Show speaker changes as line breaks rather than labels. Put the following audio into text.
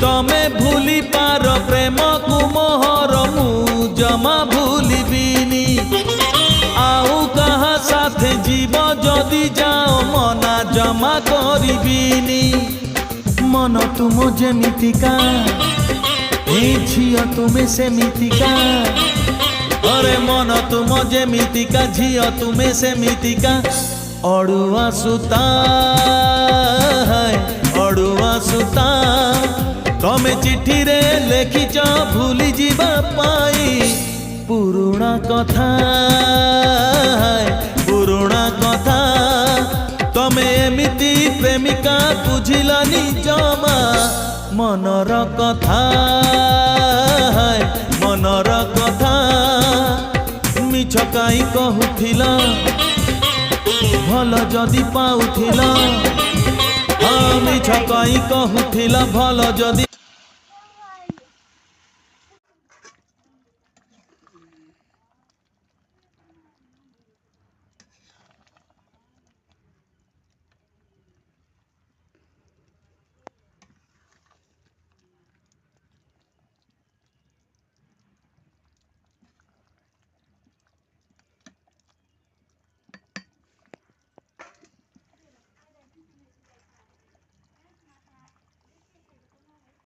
तमे भूली पार प्रेम को मोहर मु जमा भूलिबिनी आउ कहा साथे जीव जदि जाओ मना जमा करिबिनी मन तुम जेमितिका ए झियो तुमे सेमितिका अरे मन तुम जेमितिका झियो तुमे सेमितिका अड़ुआ सुता अड़ुआ सुता तमे चिठी रे लेखिच भूली जीवा पाई पुरुणा कथा पुरुणा कथा तमे एमिति प्रेमिका बुझिलानी जमा मनर कथा मनर कथा मिछ काई कहूथिला भल जदि पाउथिला मिछ काई कहूथिला भल जदि